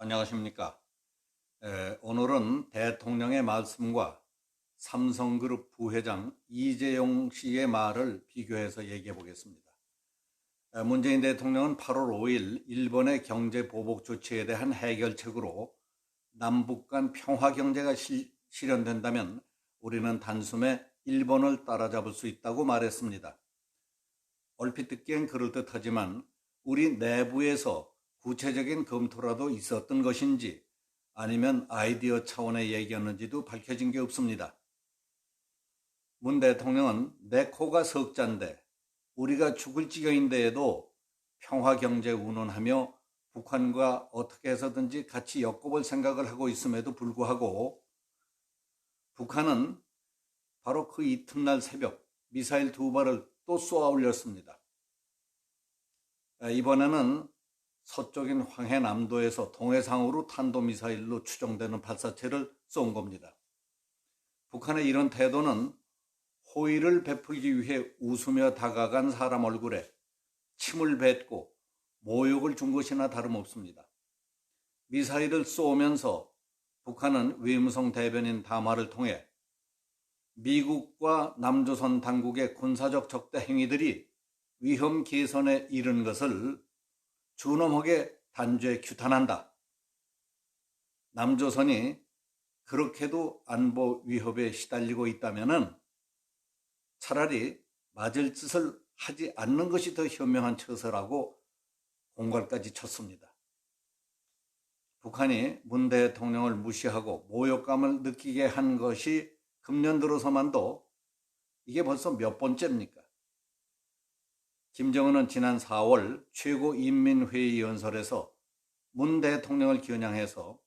안녕하십니까. 오늘은 대통령의 말씀과 삼성그룹 부회장 이재용 씨의 말을 비교해서 얘기해 보겠습니다. 문재인 대통령은 8월 5일 일본의 경제 보복 조치에 대한 해결책으로 남북 간 평화 경제가 실현된다면 우리는 단숨에 일본을 따라잡을 수 있다고 말했습니다. 얼핏 듣기엔 그럴듯하지만 우리 내부에서 구체적인 검토라도 있었던 것인지 아니면 아이디어 차원의 얘기였는지도 밝혀진 게 없습니다. 문 대통령은 내 코가 석잔데 우리가 죽을 지경인데에도 평화경제 운운하며 북한과 어떻게 해서든지 같이 엮어볼 생각을 하고 있음에도 불구하고 북한은 바로 그 이튿날 새벽 미사일 2발을 또 쏘아 올렸습니다. 이번에는 서쪽인 황해남도에서 동해상으로 탄도미사일로 추정되는 발사체를 쏜 겁니다. 북한의 이런 태도는 호의를 베풀기 위해 웃으며 다가간 사람 얼굴에 침을 뱉고 모욕을 준 것이나 다름없습니다. 미사일을 쏘면서 북한은 외무성 대변인 담화를 통해 미국과 남조선 당국의 군사적 적대 행위들이 위험 개선에 이른 것을 준엄하게 단죄 규탄한다. 남조선이 그렇게도 안보 위협에 시달리고 있다면 차라리 맞을 짓을 하지 않는 것이 더 현명한 처사라고 공갈까지 쳤습니다. 북한이 문 대통령을 무시하고 모욕감을 느끼게 한 것이 금년 들어서만도 이게 벌써 몇 번째입니까? 김정은은 지난 4월 최고인민회의 연설에서 문 대통령을 겨냥해서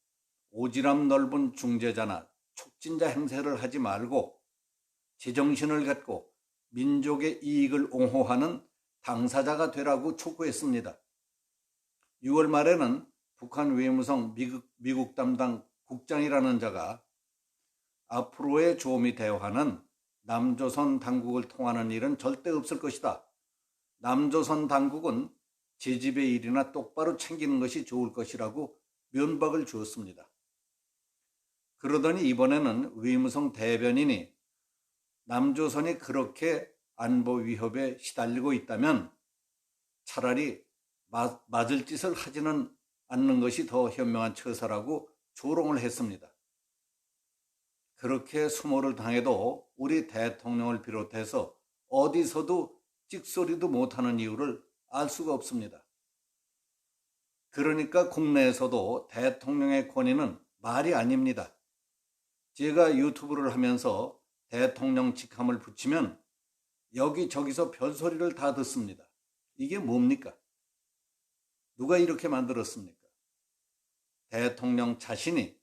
오지랖 넓은 중재자나 촉진자 행세를 하지 말고 제정신을 갖고 민족의 이익을 옹호하는 당사자가 되라고 촉구했습니다. 6월 말에는 북한 외무성 미국 담당 국장이라는 자가 앞으로의 조미 대화는 남조선 당국을 통하는 일은 절대 없을 것이다. 남조선 당국은 제 집의 일이나 똑바로 챙기는 것이 좋을 것이라고 면박을 주었습니다. 그러더니 이번에는 외무성 대변인이 남조선이 그렇게 안보 위협에 시달리고 있다면 차라리 맞을 짓을 하지는 않는 것이 더 현명한 처사라고 조롱을 했습니다. 그렇게 수모를 당해도 우리 대통령을 비롯해서 어디서도 찍소리도 못하는 이유를 알 수가 없습니다. 그러니까 국내에서도 대통령의 권위는 말이 아닙니다. 제가 유튜브를 하면서 대통령 직함을 붙이면 여기저기서 별소리를 다 듣습니다. 이게 뭡니까? 누가 이렇게 만들었습니까? 대통령 자신이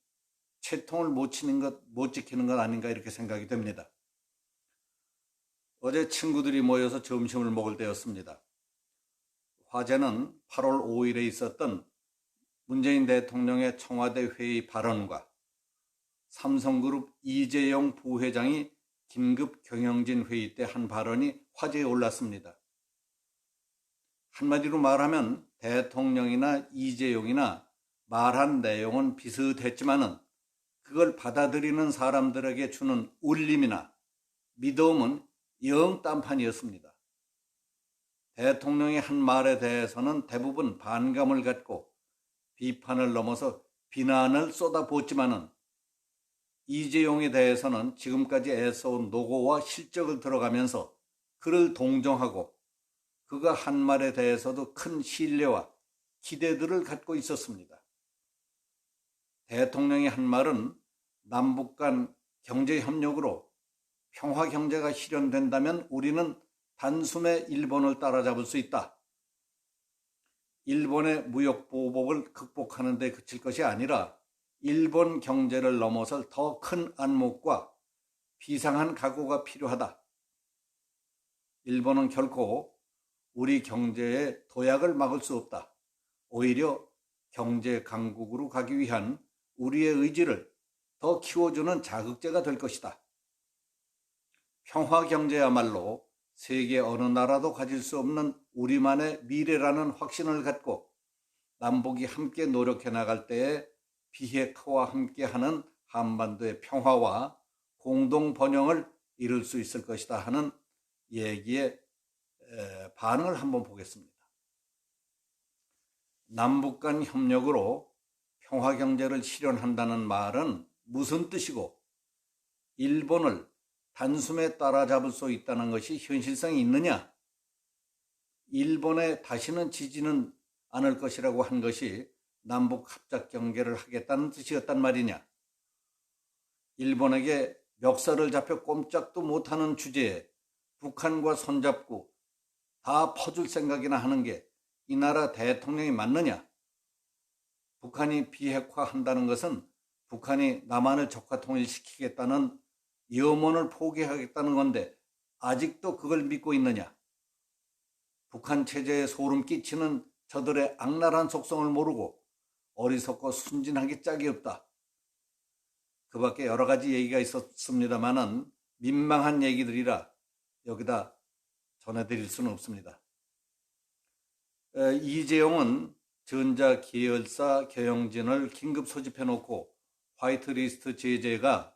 채통을 못 지키는 것 아닌가 이렇게 생각이 됩니다. 어제 친구들이 모여서 점심을 먹을 때였습니다. 화제는 8월 5일에 있었던 문재인 대통령의 청와대 회의 발언과 삼성그룹 이재용 부회장이 긴급 경영진 회의 때 한 발언이 화제에 올랐습니다. 한마디로 말하면 대통령이나 이재용이나 말한 내용은 비슷했지만은 그걸 받아들이는 사람들에게 주는 울림이나 믿음은 영 딴판이었습니다. 대통령이 한 말에 대해서는 대부분 반감을 갖고 비판을 넘어서 비난을 쏟아붓지만은 이재용에 대해서는 지금까지 애써온 노고와 실적을 들어가면서 그를 동정하고 그가 한 말에 대해서도 큰 신뢰와 기대들을 갖고 있었습니다. 대통령이 한 말은 남북 간 경제협력으로 평화경제가 실현된다면 우리는 단숨에 일본을 따라잡을 수 있다. 일본의 무역보복을 극복하는 데 그칠 것이 아니라 일본 경제를 넘어설 더 큰 안목과 비상한 각오가 필요하다. 일본은 결코 우리 경제의 도약을 막을 수 없다. 오히려 경제 강국으로 가기 위한 우리의 의지를 더 키워주는 자극제가 될 것이다. 평화경제야말로 세계 어느 나라도 가질 수 없는 우리만의 미래라는 확신을 갖고 남북이 함께 노력해 나갈 때에 비핵화와 함께하는 한반도의 평화와 공동 번영을 이룰 수 있을 것이다 하는 얘기에 반응을 한번 보겠습니다. 남북 간 협력으로 평화 경제를 실현한다는 말은 무슨 뜻이고 일본을 단숨에 따라잡을 수 있다는 것이 현실성이 있느냐? 일본에 다시는 지지는 않을 것이라고 한 것이 남북 합작 경계를 하겠다는 뜻이었단 말이냐? 일본에게 멱살을 잡혀 꼼짝도 못하는 주제에 북한과 손잡고 다 퍼줄 생각이나 하는 게 이 나라 대통령이 맞느냐? 북한이 비핵화한다는 것은 북한이 남한을 적화 통일시키겠다는 염원을 포기하겠다는 건데 아직도 그걸 믿고 있느냐? 북한 체제에 소름 끼치는 저들의 악랄한 속성을 모르고 어리석고 순진하기 짝이 없다. 그 밖에 여러 가지 얘기가 있었습니다마는 민망한 얘기들이라 여기다 전해드릴 수는 없습니다. 이재용은 전자계열사 경영진을 긴급 소집해놓고 화이트리스트 제재가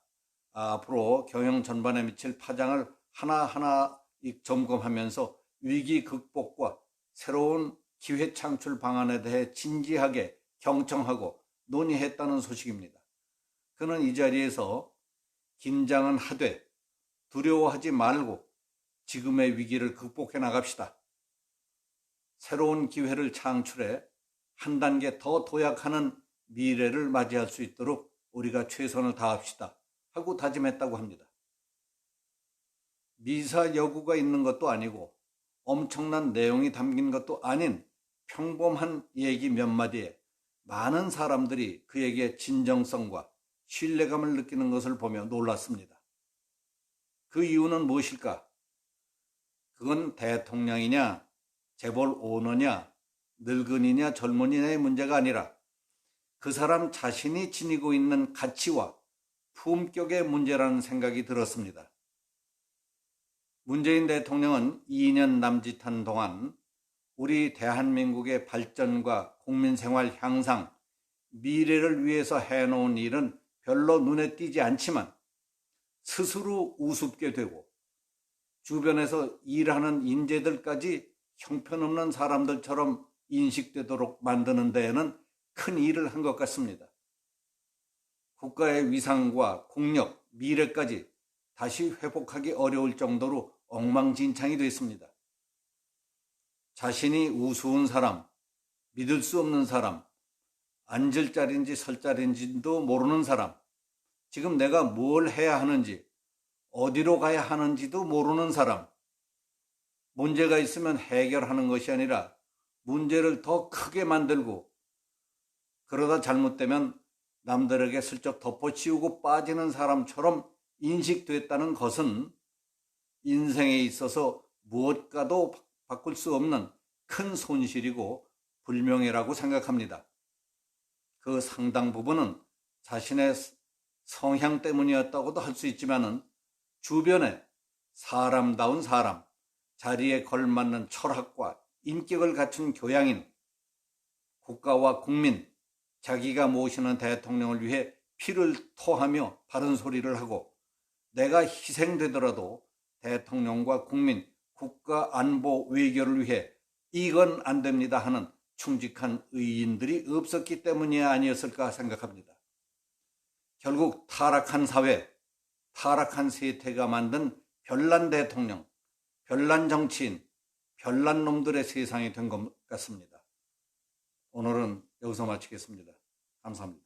앞으로 경영 전반에 미칠 파장을 하나하나 점검하면서 위기 극복과 새로운 기회 창출 방안에 대해 진지하게 경청하고 논의했다는 소식입니다. 그는 이 자리에서 긴장은 하되 두려워하지 말고 지금의 위기를 극복해 나갑시다. 새로운 기회를 창출해 한 단계 더 도약하는 미래를 맞이할 수 있도록 우리가 최선을 다합시다 하고 다짐했다고 합니다. 미사 여구가 있는 것도 아니고 엄청난 내용이 담긴 것도 아닌 평범한 얘기 몇 마디에 많은 사람들이 그에게 진정성과 신뢰감을 느끼는 것을 보며 놀랐습니다. 그 이유는 무엇일까? 그건 대통령이냐, 재벌 오너냐, 늙은이냐, 젊은이냐의 문제가 아니라 그 사람 자신이 지니고 있는 가치와 품격의 문제라는 생각이 들었습니다. 문재인 대통령은 2년 남짓한 동안 우리 대한민국의 발전과 국민생활 향상, 미래를 위해서 해놓은 일은 별로 눈에 띄지 않지만 스스로 우습게 되고 주변에서 일하는 인재들까지 형편없는 사람들처럼 인식되도록 만드는 데에는 큰 일을 한 것 같습니다. 국가의 위상과 국력, 미래까지 다시 회복하기 어려울 정도로 엉망진창이 됐습니다. 자신이 우스운 사람, 믿을 수 없는 사람, 앉을 자리인지 설 자리인지도 모르는 사람, 지금 내가 뭘 해야 하는지, 어디로 가야 하는지도 모르는 사람, 문제가 있으면 해결하는 것이 아니라 문제를 더 크게 만들고 그러다 잘못되면 남들에게 슬쩍 덮어치우고 빠지는 사람처럼 인식됐다는 것은 인생에 있어서 무엇과도 바꿀 수 없는 큰 손실이고 불명예라고 생각합니다. 그 상당 부분은 자신의 성향 때문이었다고도 할 수 있지만은 주변에 사람다운 사람, 자리에 걸맞는 철학과 인격을 갖춘 교양인, 국가와 국민, 자기가 모시는 대통령을 위해 피를 토하며 바른 소리를 하고 내가 희생되더라도 대통령과 국민, 국가 안보 외교를 위해 이건 안 됩니다 하는 충직한 의인들이 없었기 때문이 아니었을까 생각합니다. 결국 타락한 사회, 타락한 세태가 만든 별난 대통령, 별난 정치인, 별난 놈들의 세상이 된 것 같습니다. 오늘은 여기서 마치겠습니다. 감사합니다.